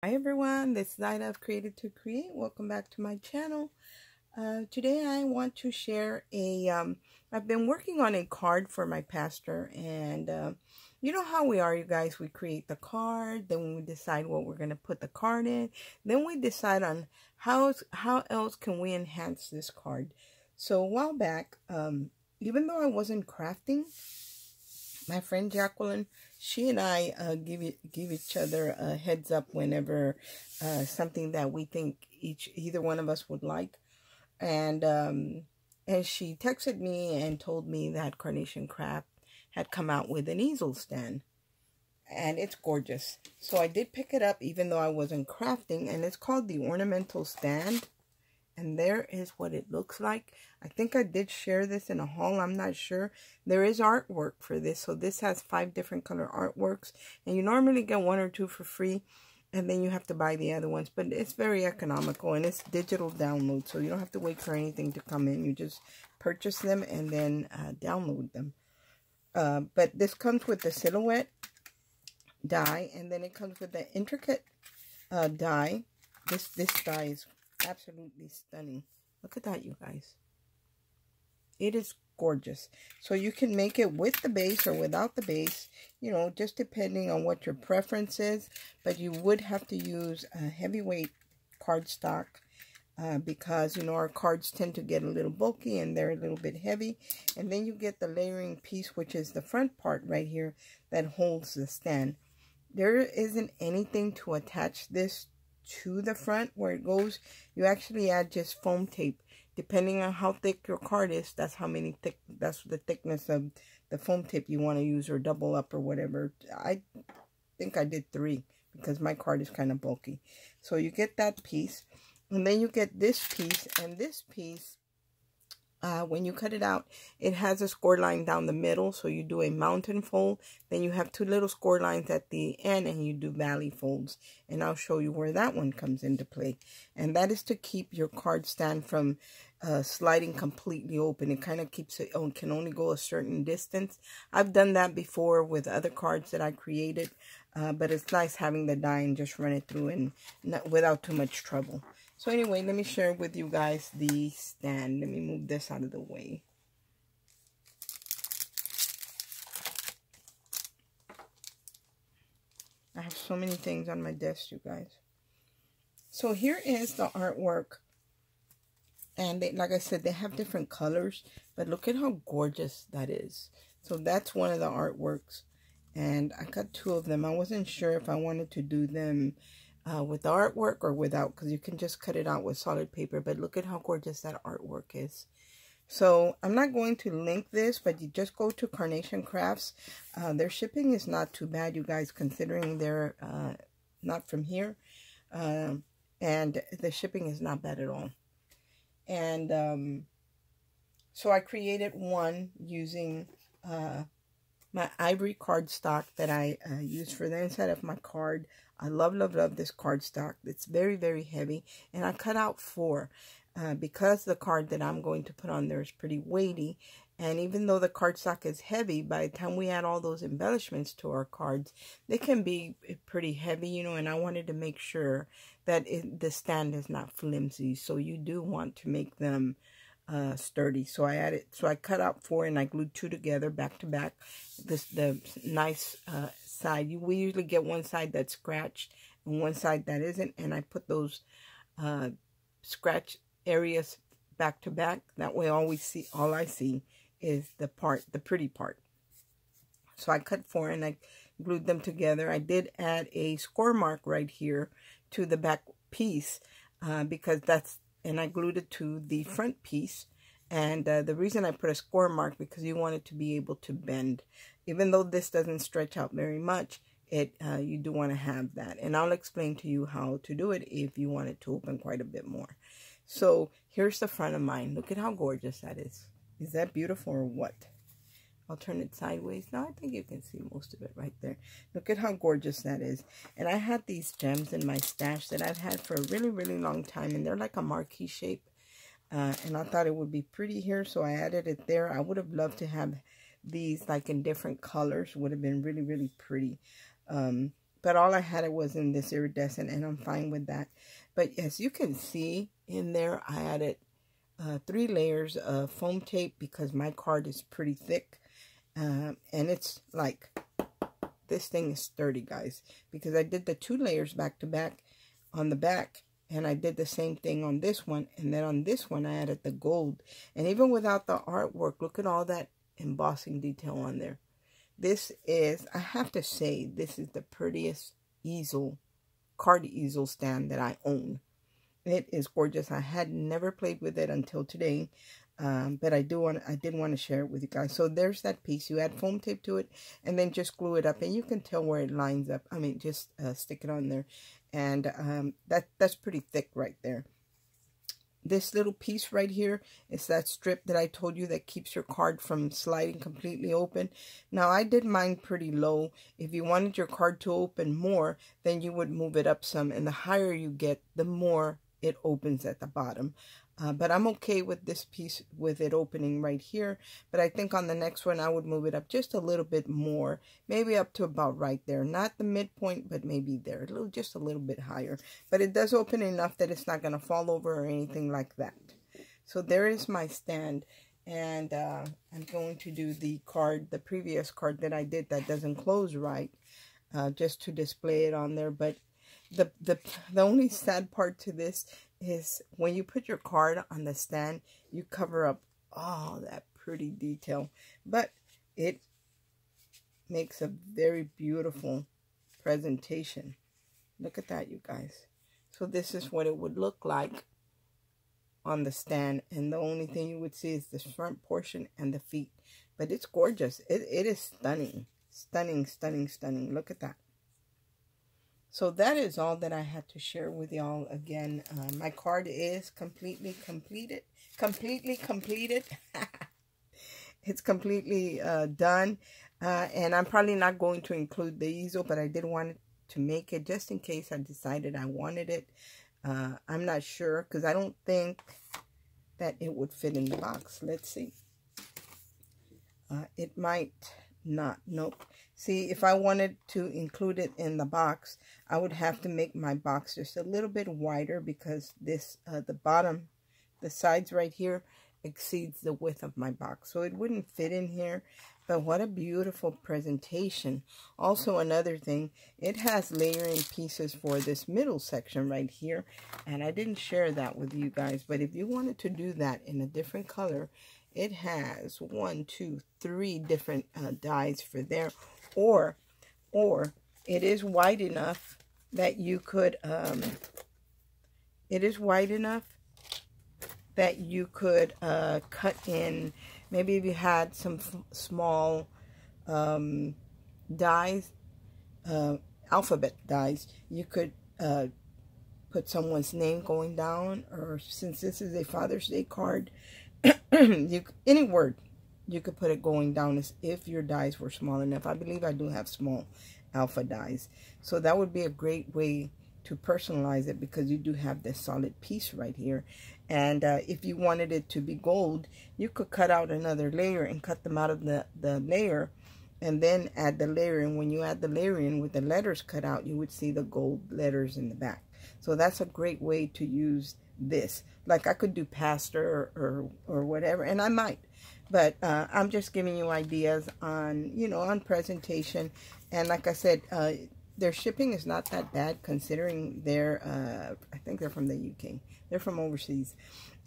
Hi everyone, this is Ida of Created to Create. Welcome back to my channel. Today I want to share I've been working on a card for my pastor, and you know how we are, you guys. We create the card, then we decide what we're going to put the card in, then we decide on how else can we enhance this card. So a while back, even though I wasn't crafting, my friend Jacqueline, she and I give each other a heads up whenever something that we think either one of us would like, and she texted me and told me that Carnation Craft had come out with an easel stand, and it's gorgeous. So I did pick it up even though I wasn't crafting, and it's called the Ornamental Stand. And there is what it looks like. I think I did share this in a haul. I'm not sure. There is artwork for this. So this has 5 different color artworks. And you normally get 1 or 2 for free. And then you have to buy the other ones. But it's very economical. And it's digital download. So you don't have to wait for anything to come in. You just purchase them and then download them. But this comes with the silhouette die. And then it comes with the intricate die. This die is absolutely stunning. Look at that, you guys. It is gorgeous. So you can make it with the base or without the base, you know, just depending on what your preference is. But you would have to use a heavyweight cardstock because, you know, our cards tend to get a little bulky and they're a little bit heavy. And then you get the layering piece, which is the front part right here that holds the stand. There isn't anything to attach this to the front where it goes. You actually add just foam tape. Depending on how thick your card is, that's the thickness of the foam tape you want to use, or double up or whatever. I think I did 3 because my card is kind of bulky. So you get that piece, and then you get this piece, and this piece, when you cut it out, it has a score line down the middle. So you do a mountain fold, then you have 2 little score lines at the end, and you do valley folds. And I'll show you where that one comes into play. And that is to keep your card stand from sliding completely open. It kind of keeps it on, can only go a certain distance. I've done that before with other cards that I created, but it's nice having the die and just run it through and without too much trouble. So anyway, let me share with you guys the stand. Let me move this out of the way. I have so many things on my desk, you guys. So here is the artwork. And they, like I said, they have different colors. But look at how gorgeous that is. So that's one of the artworks. And I got 2 of them. I wasn't sure if I wanted to do them with the artwork or without, because you can just cut it out with solid paper. But look at how gorgeous that artwork is. So I'm not going to link this, but you just go to Carnation Crafts. Their shipping is not too bad, you guys, considering they're not from here. And the shipping is not bad at all. And so I created one using my ivory cardstock that I use for the inside of my card. I love, love, love this cardstock. It's very, very heavy. And I cut out 4 because the card that I'm going to put on there is pretty weighty. And even though the cardstock is heavy, by the time we add all those embellishments to our cards, they can be pretty heavy, you know, and I wanted to make sure that the stand is not flimsy. So you do want to make them sturdy. So I cut out 4 and I glued 2 together back to back. The nice side, we usually get one side that's scratched and one side that isn't, and I put those scratch areas back to back. That way all I see is the pretty part. So I cut 4 and I glued them together. I did add a score mark right here to the back piece because and I glued it to the front piece. And the reason I put a score mark, because you want it to be able to bend. Even though this doesn't stretch out very much, you do want to have that. And I'll explain to you how to do it if you want it to open quite a bit more. So here's the front of mine. Look at how gorgeous that is. Is that beautiful or what? I'll turn it sideways. Now I think you can see most of it right there. Look at how gorgeous that is. And I had these gems in my stash that I've had for a really, really long time. And they're like a marquee shape. And I thought it would be pretty here, so I added it there. I would have loved to have these like in different colors. Would have been really, really pretty. But but all I had it was in this iridescent, and I'm fine with that. But as you can see in there, I added 3 layers of foam tape because my card is pretty thick. And it's like, this thing is sturdy, guys, because I did the 2 layers back to back on the back, and I did the same thing on this one, and then on this one I added the gold. And even without the artwork, look at all that embossing detail on there. This is, I have to say, this is the prettiest easel, card easel stand that I own. It is gorgeous. I had never played with it until today, but I did want to share it with you guys. So there's that piece. You add foam tape to it, and then just glue it up, and you can tell where it lines up. I mean, just stick it on there, and that's pretty thick right there. This little piece right here is that strip that I told you that keeps your card from sliding completely open. Now, I did mine pretty low. If you wanted your card to open more, then you would move it up some. And the higher you get, the more it opens at the bottom. But I'm okay with this piece, with it opening right here. But I think on the next one, I would move it up just a little bit more. Maybe up to about right there. Not the midpoint, but maybe there. Just a little bit higher. But it does open enough that it's not going to fall over or anything like that. So there is my stand. And I'm going to do the card, the previous card that I did that doesn't close right. Just to display it on there. But the only sad part to this is when you put your card on the stand, you cover up all that pretty detail, but it makes a very beautiful presentation. Look at that, you guys. So this is what it would look like on the stand, and the only thing you would see is the front portion and the feet, but it's gorgeous. It is stunning, stunning, stunning, stunning. Look at that. So that is all that I had to share with y'all. Again, my card is completely completed. It's completely done. And I'm probably not going to include the easel, but I did want to make it just in case I decided I wanted it. I'm not sure because I don't think that it would fit in the box. Let's see. It might not. Nope. See, if I wanted to include it in the box, I would have to make my box just a little bit wider because this, the bottom, the sides right here exceeds the width of my box. So it wouldn't fit in here, but what a beautiful presentation. Also, another thing, it has layering pieces for this middle section right here, and I didn't share that with you guys, but if you wanted to do that in a different color, it has 1, 2, 3 different dies for there, or it is wide enough that you could, cut in, maybe if you had some small dies, alphabet dies, you could put someone's name going down, or since this is a Father's Day card, any word, you could put it going down as if your dies were small enough. I believe I do have small alpha dies. So that would be a great way to personalize it because you do have this solid piece right here. And if you wanted it to be gold, you could cut out another layer and cut them out of the layer and then add the layer. And when you add the layer in with the letters cut out, you would see the gold letters in the back. So that's a great way to use this. Like I could do pastor or whatever, and I might. But I'm just giving you ideas on, on presentation. And like I said, their shipping is not that bad considering they're, I think they're from the UK. They're from overseas.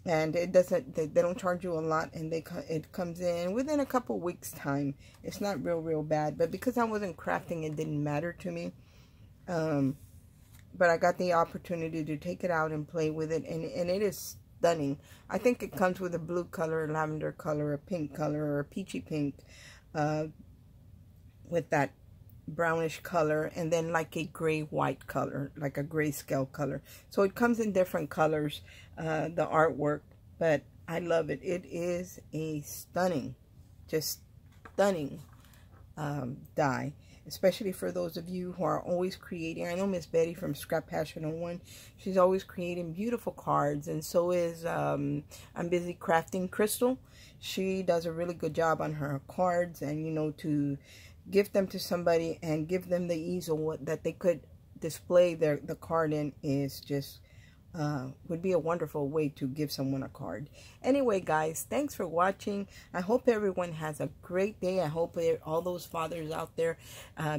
And it doesn't, they don't charge you a lot, and it comes in within a couple weeks time. It's not real bad. But because I wasn't crafting, it didn't matter to me. But I got the opportunity to take it out and play with it, and it is stunning. I think it comes with a blue color, lavender color, a pink color, or a peachy pink, with that brownish color, and then like a gray-white color, like a grayscale color. So it comes in different colors, the artwork, but I love it. It is a stunning, just stunning die. Especially for those of you who are always creating. I know Miss Betty from Scrap Passion 01, she's always creating beautiful cards, and so is I'm Busy Crafting Crystal. She does a really good job on her cards, and to gift them to somebody and give them the easel that they could display the card in is just would be a wonderful way to give someone a card. Anyway, guys, thanks for watching. I hope everyone has a great day. I hope all those fathers out there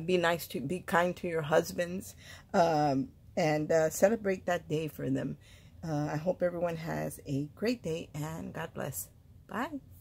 be kind to your husbands, and celebrate that day for them. I hope everyone has a great day, and God bless. Bye.